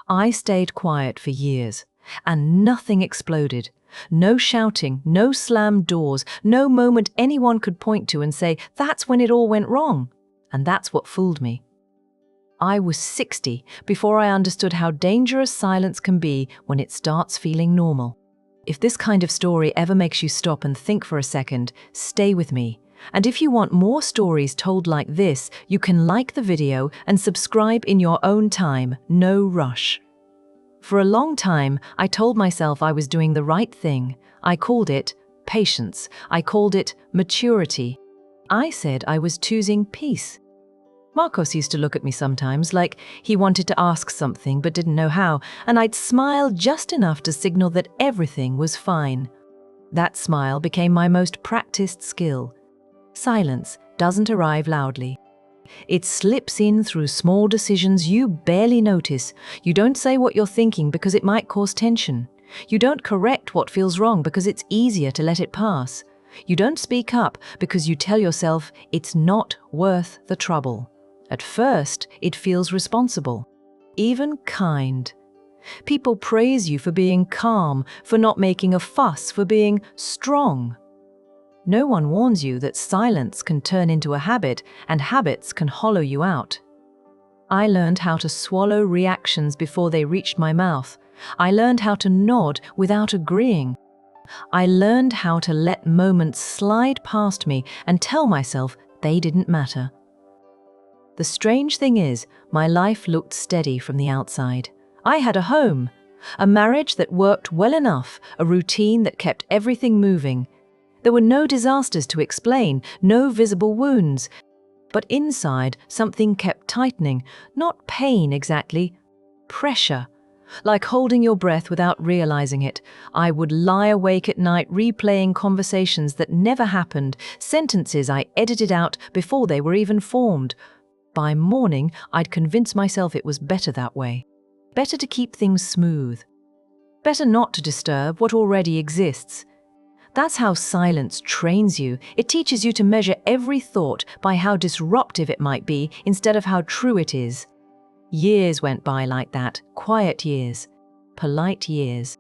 I stayed quiet for years, and nothing exploded. No shouting, no slammed doors, no moment anyone could point to and say, "That's when it all went wrong." And that's what fooled me. I was 60 before I understood how dangerous silence can be when it starts feeling normal. If this kind of story ever makes you stop and think for a second, stay with me. And if you want more stories told like this, you can like the video and subscribe in your own time, no rush. For a long time, I told myself I was doing the right thing. I called it patience. I called it maturity. I said I was choosing peace. Marcos used to look at me sometimes like he wanted to ask something but didn't know how, and I'd smile just enough to signal that everything was fine. That smile became my most practiced skill. Silence doesn't arrive loudly. It slips in through small decisions you barely notice. You don't say what you're thinking because it might cause tension. You don't correct what feels wrong because it's easier to let it pass. You don't speak up because you tell yourself it's not worth the trouble. At first, it feels responsible, even kind. People praise you for being calm, for not making a fuss, for being strong. No one warns you that silence can turn into a habit, and habits can hollow you out. I learned how to swallow reactions before they reached my mouth. I learned how to nod without agreeing. I learned how to let moments slide past me and tell myself they didn't matter. The strange thing is, my life looked steady from the outside. I had a home, a marriage that worked well enough, a routine that kept everything moving. There were no disasters to explain, no visible wounds. But inside, something kept tightening, not pain exactly, pressure. Like holding your breath without realizing it, I would lie awake at night replaying conversations that never happened, sentences I edited out before they were even formed. By morning, I'd convince myself it was better that way. Better to keep things smooth. Better not to disturb what already exists. That's how silence trains you. It teaches you to measure every thought by how disruptive it might be instead of how true it is. Years went by like that, quiet years, polite years.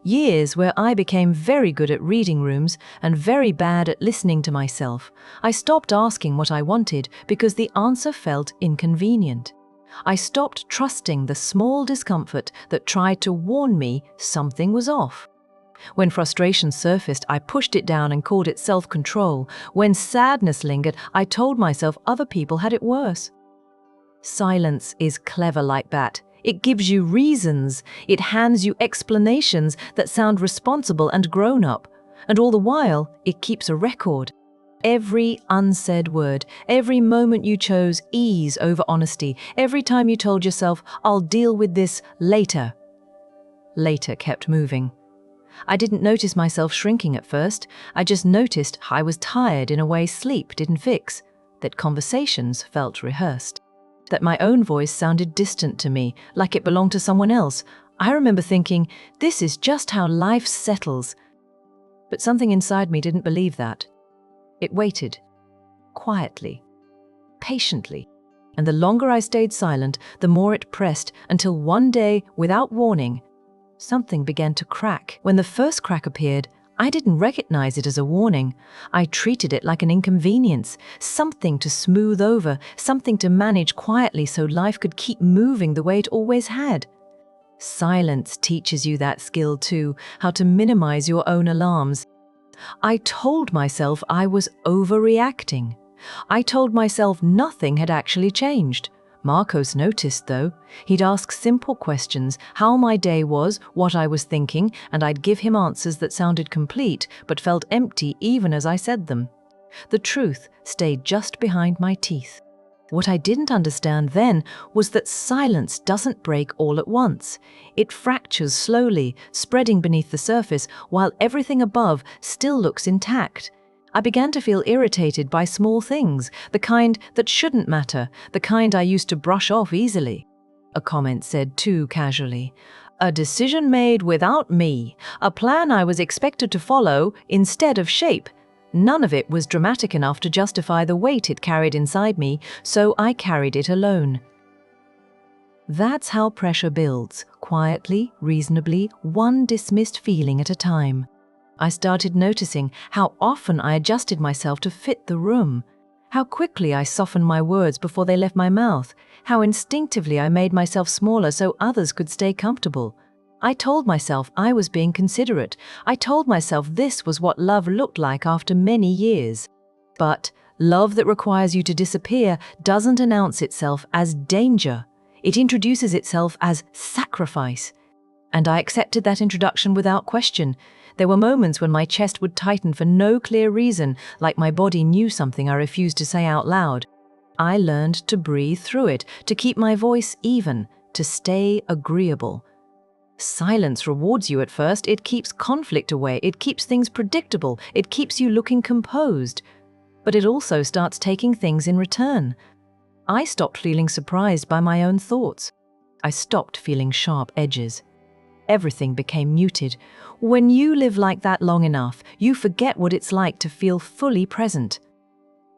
Years where I became very good at reading rooms and very bad at listening to myself. I stopped asking what I wanted because the answer felt inconvenient. I stopped trusting the small discomfort that tried to warn me something was off. When frustration surfaced, I pushed it down and called it self-control. When sadness lingered, I told myself other people had it worse. Silence is clever like that. It gives you reasons. It hands you explanations that sound responsible and grown-up. And all the while, it keeps a record. Every unsaid word, every moment you chose ease over honesty, every time you told yourself, "I'll deal with this later." Later kept moving. I didn't notice myself shrinking at first. I just noticed I was tired in a way sleep didn't fix, that conversations felt rehearsed, that my own voice sounded distant to me, like it belonged to someone else. I remember thinking, this is just how life settles. But something inside me didn't believe that. It waited, quietly, patiently. And the longer I stayed silent, the more it pressed, until one day, without warning, something began to crack. When the first crack appeared, I didn't recognize it as a warning. I treated it like an inconvenience, something to smooth over, something to manage quietly so life could keep moving the way it always had. Silence teaches you that skill too, how to minimize your own alarms. I told myself I was overreacting. I told myself nothing had actually changed. Marcos noticed, though. He'd ask simple questions, how my day was, what I was thinking, and I'd give him answers that sounded complete but felt empty even as I said them. The truth stayed just behind my teeth. What I didn't understand then was that silence doesn't break all at once. It fractures slowly, spreading beneath the surface, while everything above still looks intact. I began to feel irritated by small things, the kind that shouldn't matter, the kind I used to brush off easily. A comment said too casually, "A decision made without me, a plan I was expected to follow instead of shape." None of it was dramatic enough to justify the weight it carried inside me, so I carried it alone. That's how pressure builds, quietly, reasonably, one dismissed feeling at a time. I started noticing how often I adjusted myself to fit the room, how quickly I softened my words before they left my mouth, how instinctively I made myself smaller so others could stay comfortable. I told myself I was being considerate. I told myself this was what love looked like after many years. But love that requires you to disappear doesn't announce itself as danger. It introduces itself as sacrifice. And I accepted that introduction without question. There were moments when my chest would tighten for no clear reason, like my body knew something I refused to say out loud. I learned to breathe through it, to keep my voice even, to stay agreeable. Silence rewards you at first. It keeps conflict away. It keeps things predictable. It keeps you looking composed. But it also starts taking things in return. I stopped feeling surprised by my own thoughts. I stopped feeling sharp edges. Everything became muted. When you live like that long enough, you forget what it's like to feel fully present.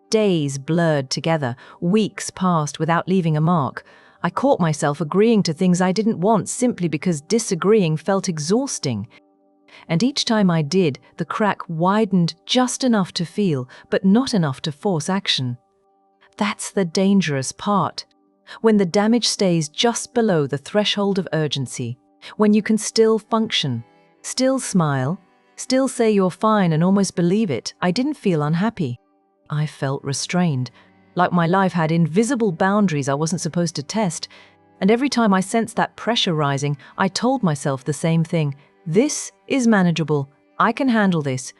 Days blurred together, weeks passed without leaving a mark. I caught myself agreeing to things I didn't want simply because disagreeing felt exhausting. And each time I did, the crack widened just enough to feel, but not enough to force action. That's the dangerous part. When the damage stays just below the threshold of urgency, when you can still function, still smile, still say you're fine and almost believe it, I didn't feel unhappy. I felt restrained, like my life had invisible boundaries I wasn't supposed to test. And every time I sensed that pressure rising, I told myself the same thing. This is manageable. I can handle this.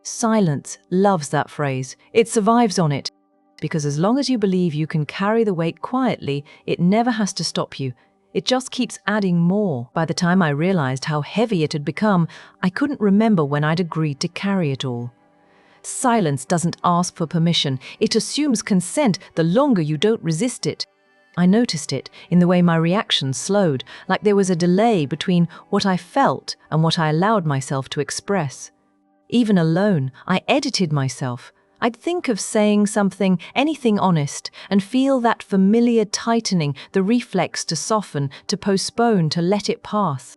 Silence loves that phrase. It survives on it. Because as long as you believe you can carry the weight quietly, it never has to stop you. It just keeps adding more. By the time I realized how heavy it had become, I couldn't remember when I'd agreed to carry it all. Silence doesn't ask for permission. It assumes consent the longer you don't resist it. I noticed it in the way my reactions slowed, like there was a delay between what I felt and what I allowed myself to express. Even alone, I edited myself. I'd think of saying something, anything honest, and feel that familiar tightening, the reflex to soften, to postpone, to let it pass.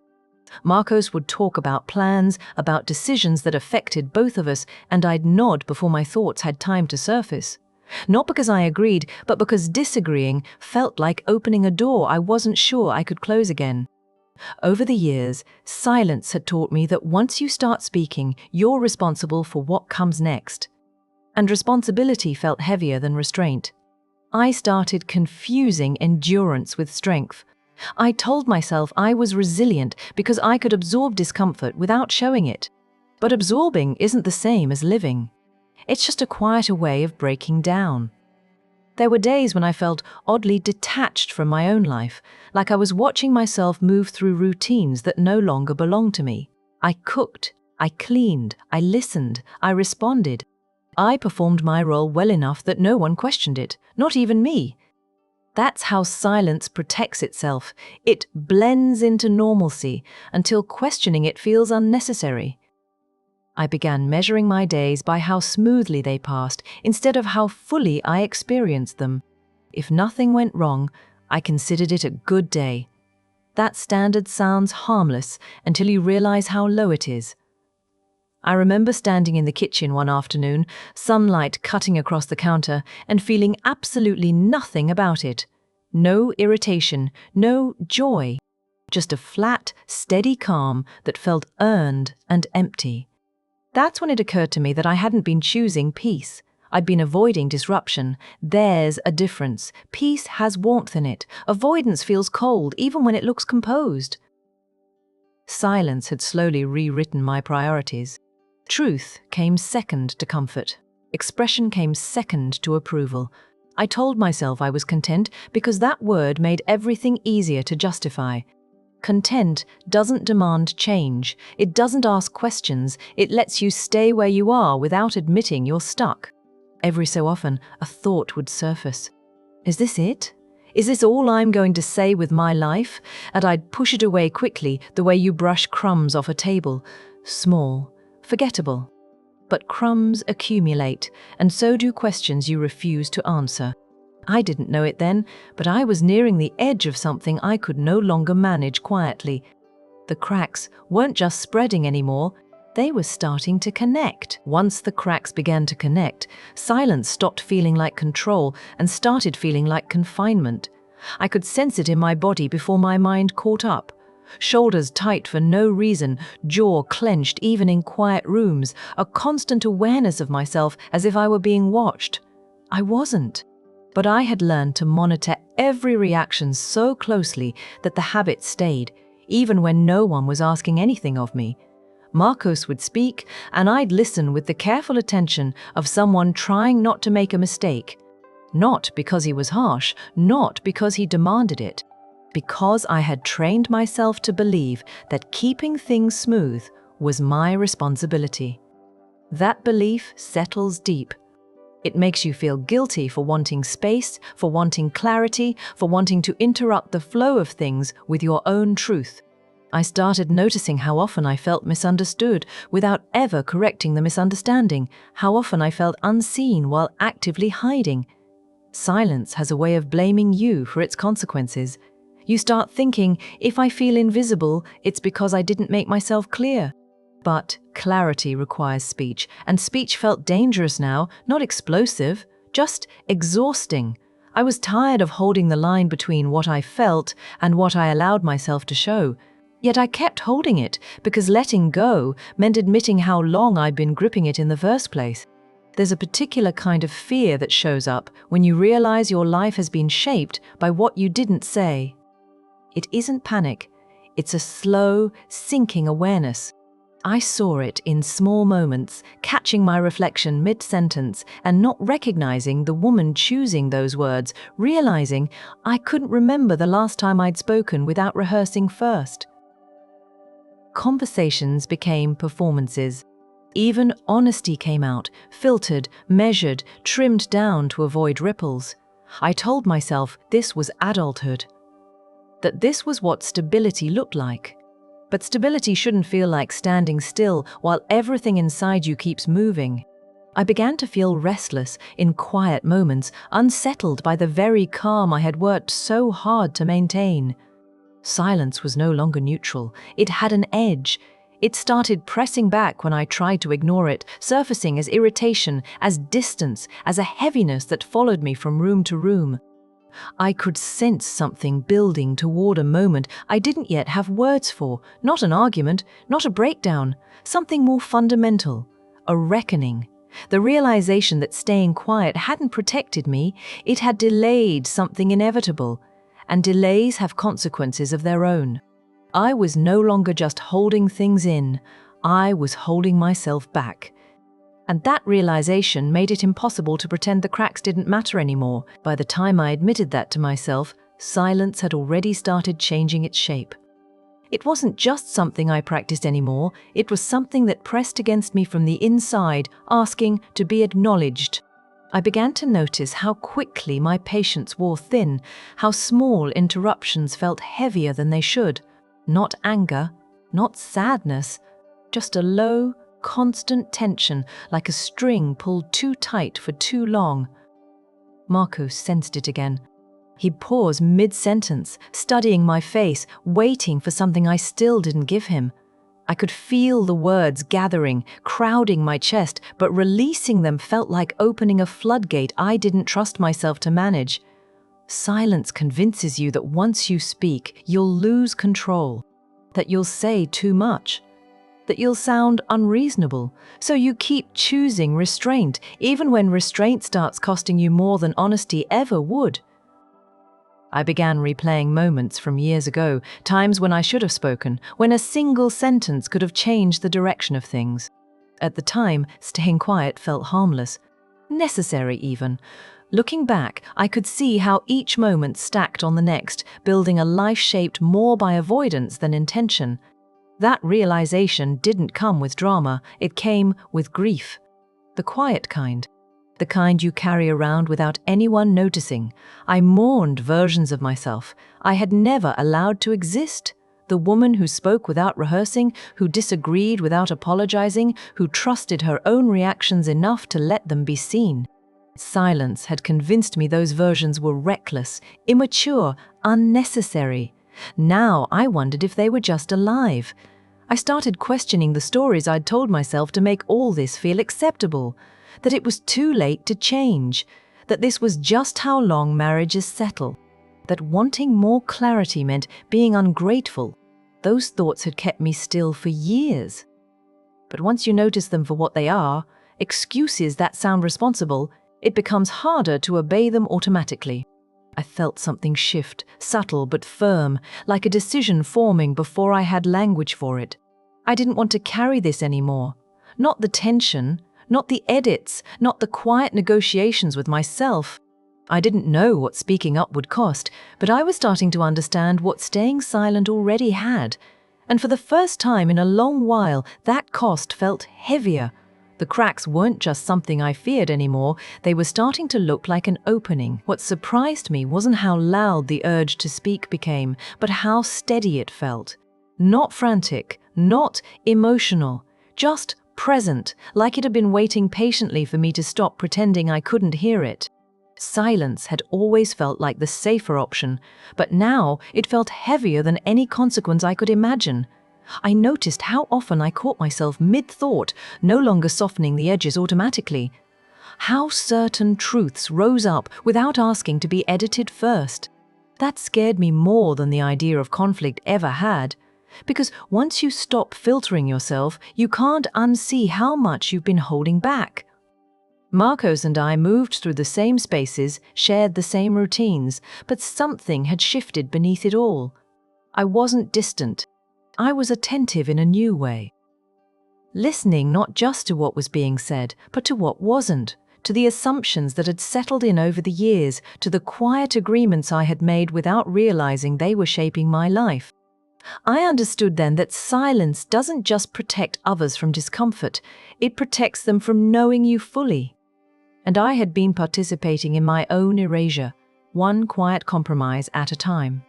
Marcos would talk about plans, about decisions that affected both of us, and I'd nod before my thoughts had time to surface. Not because I agreed, but because disagreeing felt like opening a door I wasn't sure I could close again. Over the years, silence had taught me that once you start speaking, you're responsible for what comes next. And responsibility felt heavier than restraint. I started confusing endurance with strength. I told myself I was resilient because I could absorb discomfort without showing it. But absorbing isn't the same as living. It's just a quieter way of breaking down. There were days when I felt oddly detached from my own life, like I was watching myself move through routines that no longer belonged to me. I cooked, I cleaned, I listened, I responded. I performed my role well enough that no one questioned it, not even me. That's how silence protects itself. It blends into normalcy until questioning it feels unnecessary. I began measuring my days by how smoothly they passed instead of how fully I experienced them. If nothing went wrong, I considered it a good day. That standard sounds harmless until you realize how low it is. I remember standing in the kitchen one afternoon, sunlight cutting across the counter, and feeling absolutely nothing about it. No irritation, no joy, just a flat, steady calm that felt earned and empty. That's when it occurred to me that I hadn't been choosing peace. I'd been avoiding disruption. There's a difference. Peace has warmth in it. Avoidance feels cold, even when it looks composed. Silence had slowly rewritten my priorities. Truth came second to comfort. Expression came second to approval. I told myself I was content because that word made everything easier to justify. Content doesn't demand change. It doesn't ask questions. It lets you stay where you are without admitting you're stuck. Every so often, a thought would surface. Is this it? Is this all I'm going to say with my life? And I'd push it away quickly, the way you brush crumbs off a table. Small, forgettable. But crumbs accumulate, and so do questions you refuse to answer. I didn't know it then, but I was nearing the edge of something I could no longer manage quietly. The cracks weren't just spreading anymore, they were starting to connect. Once the cracks began to connect, silence stopped feeling like control and started feeling like confinement. I could sense it in my body before my mind caught up. Shoulders tight for no reason, jaw clenched even in quiet rooms, a constant awareness of myself as if I were being watched. I wasn't. But I had learned to monitor every reaction so closely that the habit stayed, even when no one was asking anything of me. Marcos would speak, and I'd listen with the careful attention of someone trying not to make a mistake. Not because he was harsh, not because he demanded it, because I had trained myself to believe that keeping things smooth was my responsibility. That belief settles deep. It makes you feel guilty for wanting space, for wanting clarity, for wanting to interrupt the flow of things with your own truth. I started noticing how often I felt misunderstood without ever correcting the misunderstanding, how often I felt unseen while actively hiding. Silence has a way of blaming you for its consequences. You start thinking, if I feel invisible, it's because I didn't make myself clear. But clarity requires speech, and speech felt dangerous now, not explosive, just exhausting. I was tired of holding the line between what I felt and what I allowed myself to show. Yet I kept holding it, because letting go meant admitting how long I'd been gripping it in the first place. There's a particular kind of fear that shows up when you realize your life has been shaped by what you didn't say. It isn't panic, it's a slow, sinking awareness. I saw it in small moments, catching my reflection mid-sentence and not recognizing the woman choosing those words, realizing I couldn't remember the last time I'd spoken without rehearsing first. Conversations became performances. Even honesty came out, filtered, measured, trimmed down to avoid ripples. I told myself this was adulthood, that this was what stability looked like. But stability shouldn't feel like standing still while everything inside you keeps moving. I began to feel restless in quiet moments, unsettled by the very calm I had worked so hard to maintain. Silence was no longer neutral. It had an edge. It started pressing back when I tried to ignore it, surfacing as irritation, as distance, as a heaviness that followed me from room to room. I could sense something building toward a moment I didn't yet have words for, not an argument, not a breakdown, something more fundamental, a reckoning. The realization that staying quiet hadn't protected me, it had delayed something inevitable, and delays have consequences of their own. I was no longer just holding things in, I was holding myself back. And that realization made it impossible to pretend the cracks didn't matter anymore. By the time I admitted that to myself, silence had already started changing its shape. It wasn't just something I practiced anymore, it was something that pressed against me from the inside, asking to be acknowledged. I began to notice how quickly my patience wore thin, how small interruptions felt heavier than they should. Not anger, not sadness, just a low, constant tension, like a string pulled too tight for too long. Marcos sensed it again. He'd pause mid-sentence, studying my face, waiting for something I still didn't give him. I could feel the words gathering, crowding my chest, but releasing them felt like opening a floodgate I didn't trust myself to manage. Silence convinces you that once you speak, you'll lose control, that you'll say too much, that you'll sound unreasonable, so you keep choosing restraint, even when restraint starts costing you more than honesty ever would. I began replaying moments from years ago, times when I should have spoken, when a single sentence could have changed the direction of things. At the time, staying quiet felt harmless, necessary even. Looking back, I could see how each moment stacked on the next, building a life shaped more by avoidance than intention. That realization didn't come with drama, it came with grief. The quiet kind. The kind you carry around without anyone noticing. I mourned versions of myself I had never allowed to exist. The woman who spoke without rehearsing, who disagreed without apologizing, who trusted her own reactions enough to let them be seen. Silence had convinced me those versions were reckless, immature, unnecessary. Now I wondered if they were just a lie. I started questioning the stories I'd told myself to make all this feel acceptable, that it was too late to change, that this was just how long marriages settle, that wanting more clarity meant being ungrateful. Those thoughts had kept me still for years. But once you notice them for what they are, excuses that sound responsible, it becomes harder to obey them automatically. I felt something shift, subtle but firm, like a decision forming before I had language for it. I didn't want to carry this anymore. Not the tension, not the edits, not the quiet negotiations with myself. I didn't know what speaking up would cost, but I was starting to understand what staying silent already had. And for the first time in a long while, that cost felt heavier. The cracks weren't just something I feared anymore, they were starting to look like an opening. What surprised me wasn't how loud the urge to speak became, but how steady it felt. Not frantic, not emotional, just present, like it had been waiting patiently for me to stop pretending I couldn't hear it. Silence had always felt like the safer option, but now it felt heavier than any consequence I could imagine. I noticed how often I caught myself mid-thought, no longer softening the edges automatically. How certain truths rose up without asking to be edited first. That scared me more than the idea of conflict ever had. Because once you stop filtering yourself, you can't unsee how much you've been holding back. Marcos and I moved through the same spaces, shared the same routines, but something had shifted beneath it all. I wasn't distant. I was attentive in a new way. Listening not just to what was being said, but to what wasn't, to the assumptions that had settled in over the years, to the quiet agreements I had made without realizing they were shaping my life. I understood then that silence doesn't just protect others from discomfort, it protects them from knowing you fully. And I had been participating in my own erasure, one quiet compromise at a time.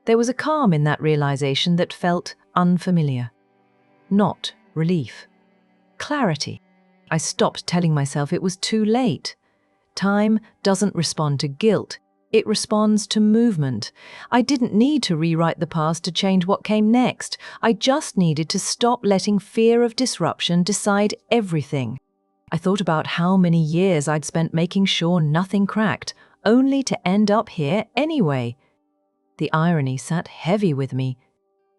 There was a calm in that realization that felt unfamiliar. Not relief. Clarity. I stopped telling myself it was too late. Time doesn't respond to guilt. It responds to movement. I didn't need to rewrite the past to change what came next. I just needed to stop letting fear of disruption decide everything. I thought about how many years I'd spent making sure nothing cracked, only to end up here anyway. The irony sat heavy with me.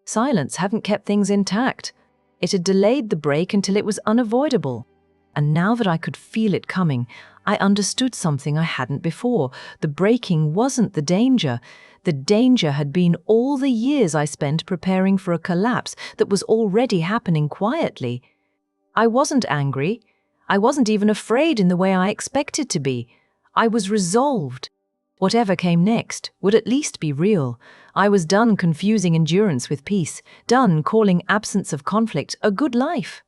Silence hadn't kept things intact. It had delayed the break until it was unavoidable. And now that I could feel it coming, I understood something I hadn't before. The breaking wasn't the danger. The danger had been all the years I spent preparing for a collapse that was already happening quietly. I wasn't angry. I wasn't even afraid in the way I expected to be. I was resolved. Whatever came next would at least be real. I was done confusing endurance with peace, done calling absence of conflict a good life.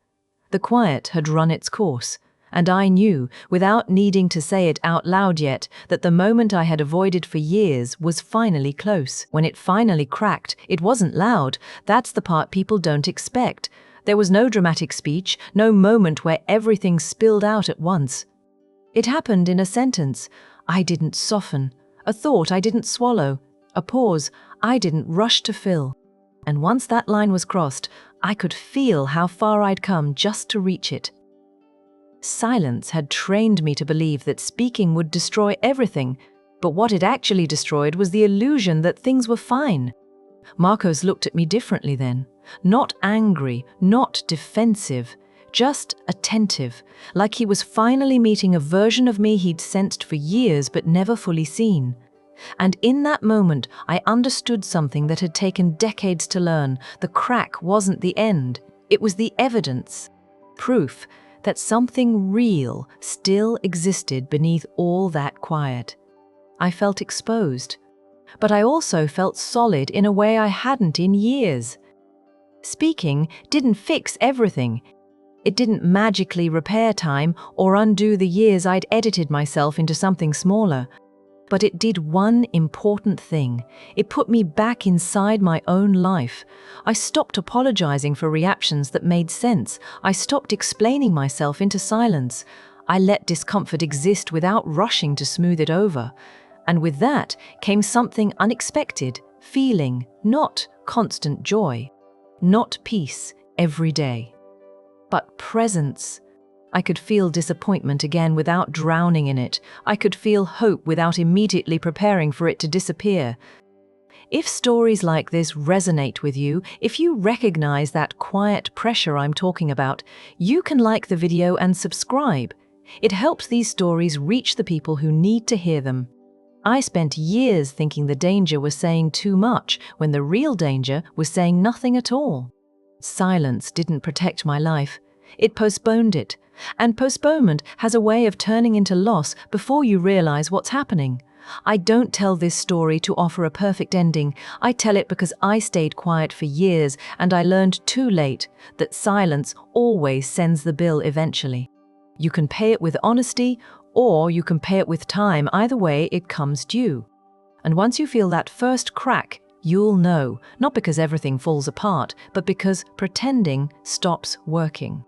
The quiet had run its course, and I knew, without needing to say it out loud yet, that the moment I had avoided for years was finally close. When it finally cracked, it wasn't loud. That's the part people don't expect. There was no dramatic speech, no moment where everything spilled out at once. It happened in a sentence. I didn't soften. A thought I didn't swallow. A pause I didn't rush to fill. And once that line was crossed, I could feel how far I'd come just to reach it. Silence had trained me to believe that speaking would destroy everything, but what it actually destroyed was the illusion that things were fine. Marcos looked at me differently then. Not angry, not defensive, just attentive, like he was finally meeting a version of me he'd sensed for years but never fully seen. And in that moment, I understood something that had taken decades to learn. The crack wasn't the end. It was the evidence. Proof that something real still existed beneath all that quiet. I felt exposed, but I also felt solid in a way I hadn't in years. Speaking didn't fix everything. It didn't magically repair time or undo the years I'd edited myself into something smaller. But it did one important thing. It put me back inside my own life. I stopped apologizing for reactions that made sense. I stopped explaining myself into silence. I let discomfort exist without rushing to smooth it over. And with that came something unexpected, feeling, not constant joy, not peace every day, but presence. I could feel disappointment again without drowning in it. I could feel hope without immediately preparing for it to disappear. If stories like this resonate with you, if you recognize that quiet pressure I'm talking about, you can like the video and subscribe. It helps these stories reach the people who need to hear them. I spent years thinking the danger was saying too much when the real danger was saying nothing at all. Silence didn't protect my life. It postponed it. And postponement has a way of turning into loss before you realize what's happening. I don't tell this story to offer a perfect ending. I tell it because I stayed quiet for years and I learned too late that silence always sends the bill eventually. You can pay it with honesty or you can pay it with time. Either way, it comes due. And once you feel that first crack, you'll know, not because everything falls apart, but because pretending stops working.